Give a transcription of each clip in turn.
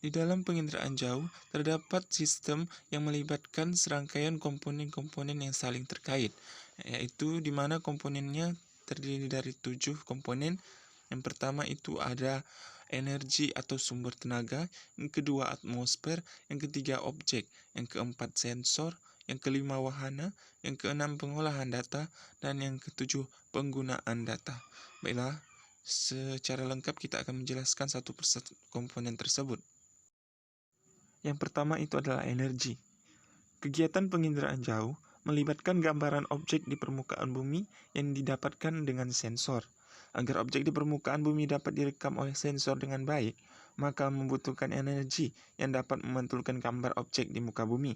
Di dalam penginderaan jauh, terdapat sistem yang melibatkan serangkaian komponen-komponen yang saling terkait, yaitu di mana komponennya terdiri dari 7 komponen. Yang pertama itu ada energi atau sumber tenaga, yang kedua atmosfer, yang ketiga objek, yang keempat sensor, yang kelima wahana, yang keenam pengolahan data, dan yang ketujuh penggunaan data. Baiklah, secara lengkap kita akan menjelaskan satu persatu komponen tersebut. Yang pertama itu adalah energi. Kegiatan penginderaan jauh melibatkan gambaran objek di permukaan bumi yang didapatkan dengan sensor. Agar objek di permukaan bumi dapat direkam oleh sensor dengan baik, maka membutuhkan energi yang dapat memantulkan gambar objek di muka bumi.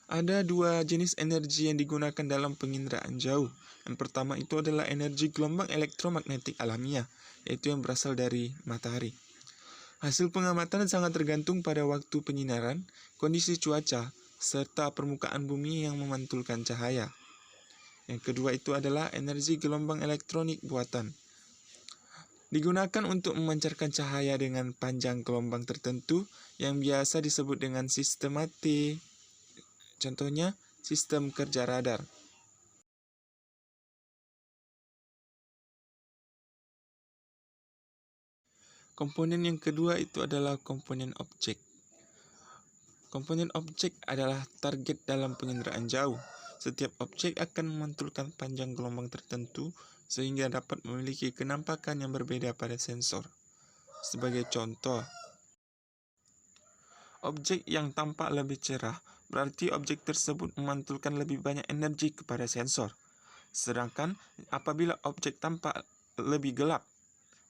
Ada dua jenis energi yang digunakan dalam penginderaan jauh. Yang pertama itu adalah energi gelombang elektromagnetik alamiah, yaitu yang berasal dari matahari. Hasil pengamatan sangat tergantung pada waktu penyinaran, kondisi cuaca, serta permukaan bumi yang memantulkan cahaya. Yang kedua itu adalah energi gelombang elektronik buatan. Digunakan untuk memancarkan cahaya dengan panjang gelombang tertentu yang biasa disebut dengan sistem mati. Contohnya, sistem kerja radar. Komponen yang kedua itu adalah komponen objek. Komponen objek adalah target dalam penginderaan jauh. Setiap objek akan memantulkan panjang gelombang tertentu sehingga dapat memiliki kenampakan yang berbeda pada sensor. Sebagai contoh, objek yang tampak lebih cerah berarti objek tersebut memantulkan lebih banyak energi kepada sensor. Sedangkan apabila objek tampak lebih gelap,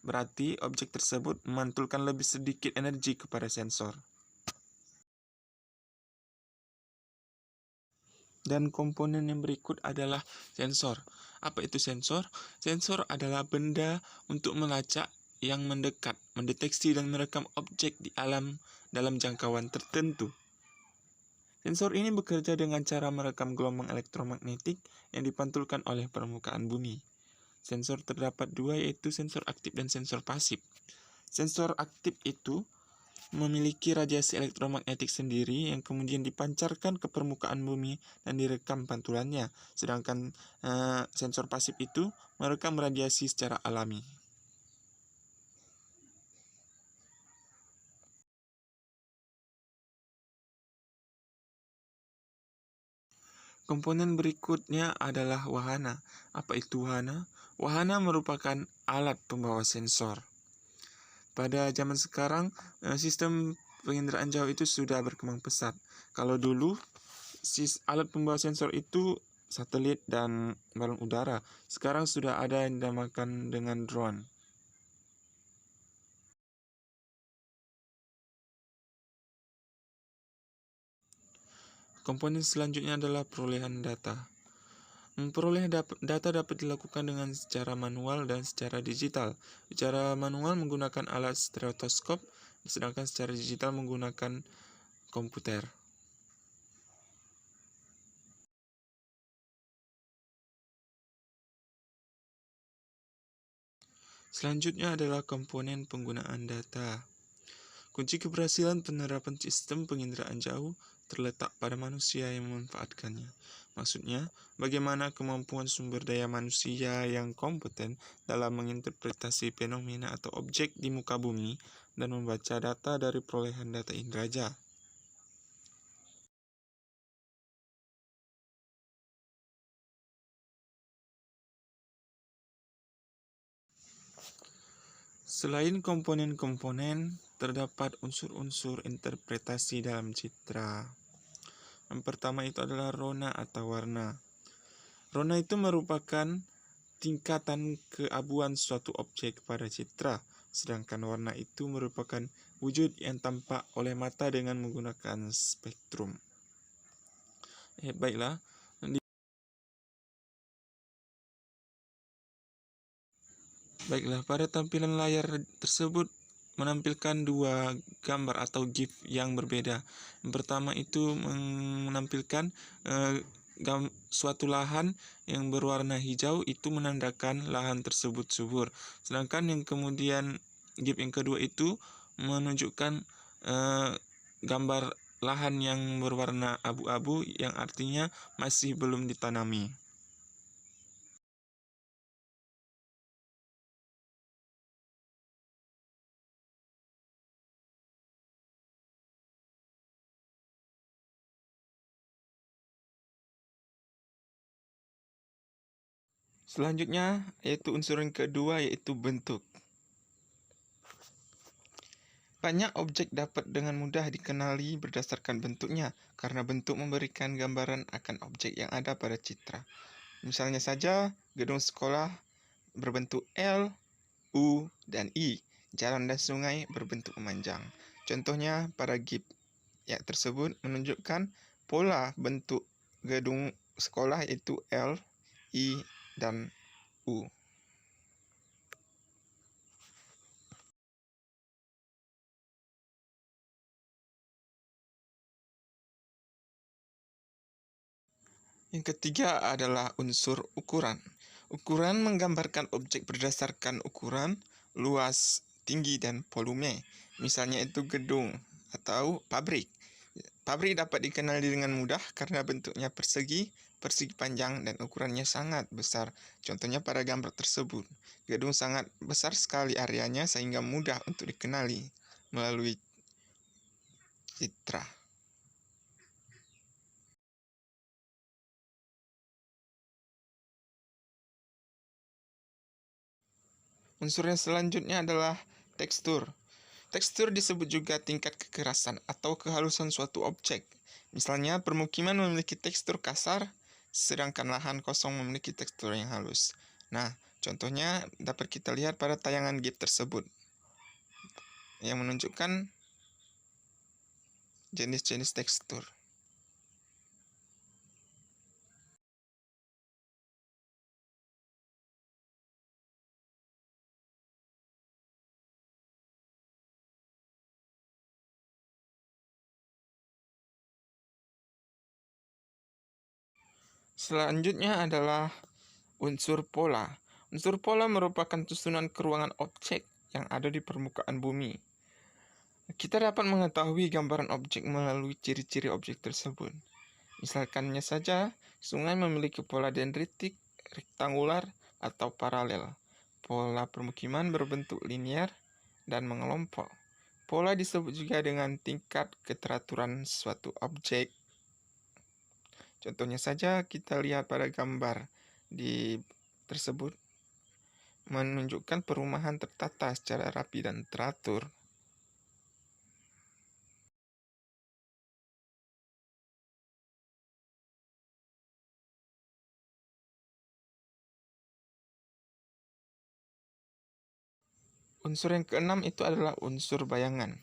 berarti objek tersebut memantulkan lebih sedikit energi kepada sensor. Dan komponen yang berikut adalah sensor. Apa itu sensor? Sensor adalah benda untuk melacak yang mendekat, mendeteksi dan merekam objek di alam dalam jangkauan tertentu. Sensor ini bekerja dengan cara merekam gelombang elektromagnetik yang dipantulkan oleh permukaan bumi. Sensor terdapat dua, yaitu sensor aktif dan sensor pasif. Sensor aktif itu memiliki radiasi elektromagnetik sendiri yang kemudian dipancarkan ke permukaan bumi dan direkam pantulannya. Sedangkan sensor pasif itu merekam radiasi secara alami. Komponen berikutnya adalah wahana. Apa itu wahana? Wahana merupakan alat pembawa sensor. Pada zaman sekarang, sistem penginderaan jauh itu sudah berkembang pesat. Kalau dulu, alat pembawa sensor itu satelit dan balon udara. Sekarang sudah ada yang dinamakan dengan drone. Komponen selanjutnya adalah perolehan data. Memperoleh data dapat dilakukan dengan secara manual dan secara digital. Secara manual menggunakan alat stereoskop, sedangkan secara digital menggunakan komputer. Selanjutnya adalah komponen penggunaan data. Kunci keberhasilan penerapan sistem penginderaan jauh terletak pada manusia yang memanfaatkannya. Maksudnya, bagaimana kemampuan sumber daya manusia yang kompeten dalam menginterpretasi fenomena atau objek di muka bumi dan membaca data dari perolehan data inderaja. Selain komponen-komponen, terdapat unsur-unsur interpretasi dalam citra. Yang pertama itu adalah rona atau warna. Rona itu merupakan tingkatan keabuan suatu objek pada citra, sedangkan warna itu merupakan wujud yang tampak oleh mata dengan menggunakan spektrum. Baiklah. Baiklah, pada tampilan layar tersebut menampilkan dua gambar atau GIF yang berbeda. Yang pertama itu menampilkan suatu lahan yang berwarna hijau itu menandakan lahan tersebut subur. Sedangkan yang kemudian GIF yang kedua itu menunjukkan gambar lahan yang berwarna abu-abu yang artinya masih belum ditanami. Selanjutnya yaitu unsur yang kedua yaitu bentuk. Banyak objek dapat dengan mudah dikenali berdasarkan bentuknya, karena bentuk memberikan gambaran akan objek yang ada pada citra. Misalnya saja, gedung sekolah berbentuk L, U, dan I. Jalan dan sungai berbentuk memanjang. Contohnya pada GIF yang tersebut menunjukkan pola bentuk gedung sekolah yaitu L, I, dan U. Yang ketiga adalah unsur ukuran. Ukuran menggambarkan objek berdasarkan ukuran, luas, tinggi, dan volume. Misalnya itu gedung atau pabrik. Pabrik dapat dikenali dengan mudah karena bentuknya persegi, persegi panjang, dan ukurannya sangat besar. Contohnya pada gambar tersebut. Gedung sangat besar sekali areanya sehingga mudah untuk dikenali melalui citra. Unsur yang selanjutnya adalah tekstur. Tekstur disebut juga tingkat kekerasan atau kehalusan suatu objek. Misalnya, permukiman memiliki tekstur kasar, sedangkan lahan kosong memiliki tekstur yang halus. Nah, contohnya dapat kita lihat pada tayangan GIF tersebut, yang menunjukkan jenis-jenis tekstur. Selanjutnya adalah unsur pola. Unsur pola merupakan susunan keruangan objek yang ada di permukaan bumi. Kita dapat mengetahui gambaran objek melalui ciri-ciri objek tersebut. Misalkannya saja, sungai memiliki pola dendritik, rektangular, atau paralel. Pola permukiman berbentuk linear dan mengelompok. Pola disebut juga dengan tingkat keteraturan suatu objek. Contohnya saja kita lihat pada gambar di tersebut menunjukkan perumahan tertata secara rapi dan teratur. Unsur yang keenam itu adalah unsur bayangan.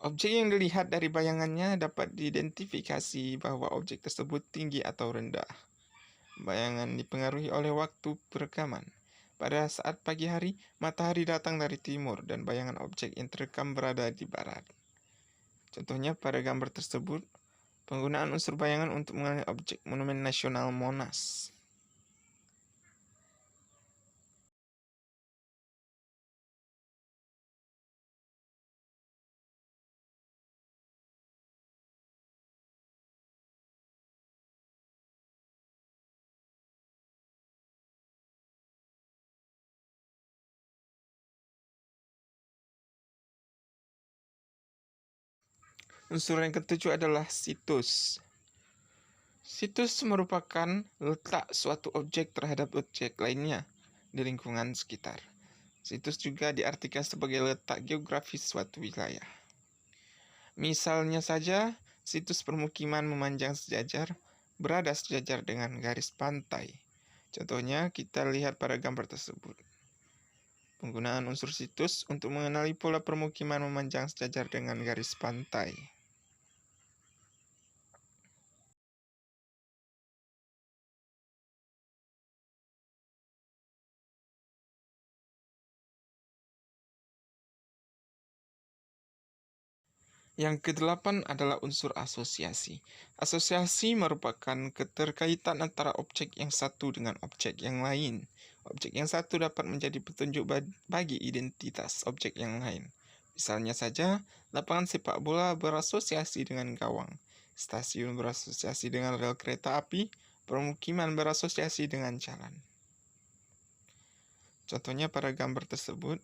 Objek yang dilihat dari bayangannya dapat diidentifikasi bahwa objek tersebut tinggi atau rendah. Bayangan dipengaruhi oleh waktu perekaman. Pada saat pagi hari, matahari datang dari timur dan bayangan objek yang terekam berada di barat. Contohnya pada gambar tersebut, penggunaan unsur bayangan untuk mengenali objek Monumen Nasional Monas. Unsur yang ketujuh adalah situs. Situs merupakan letak suatu objek terhadap objek lainnya di lingkungan sekitar. Situs juga diartikan sebagai letak geografis suatu wilayah. Misalnya saja, situs permukiman memanjang sejajar, berada sejajar dengan garis pantai. Contohnya, kita lihat pada gambar tersebut. Penggunaan unsur situs untuk mengenali pola permukiman memanjang sejajar dengan garis pantai. Yang kedelapan adalah unsur asosiasi. Asosiasi merupakan keterkaitan antara objek yang satu dengan objek yang lain. Objek yang satu dapat menjadi petunjuk bagi identitas objek yang lain. Misalnya saja, lapangan sepak bola berasosiasi dengan gawang, stasiun berasosiasi dengan rel kereta api, permukiman berasosiasi dengan jalan. Contohnya pada gambar tersebut,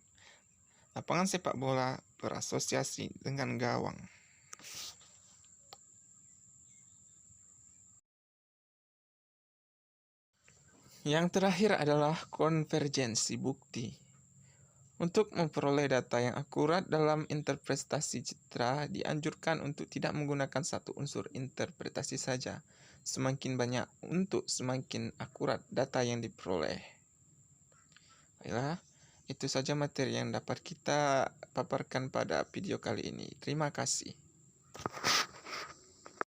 lapangan sepak bola berasosiasi dengan gawang. Yang terakhir adalah konvergensi bukti. Untuk memperoleh data yang akurat dalam interpretasi citra, dianjurkan untuk tidak menggunakan satu unsur interpretasi saja. Semakin banyak untuk semakin akurat data yang diperoleh. Baiklah, itu saja materi yang dapat kita paparkan pada video kali ini. Terima kasih.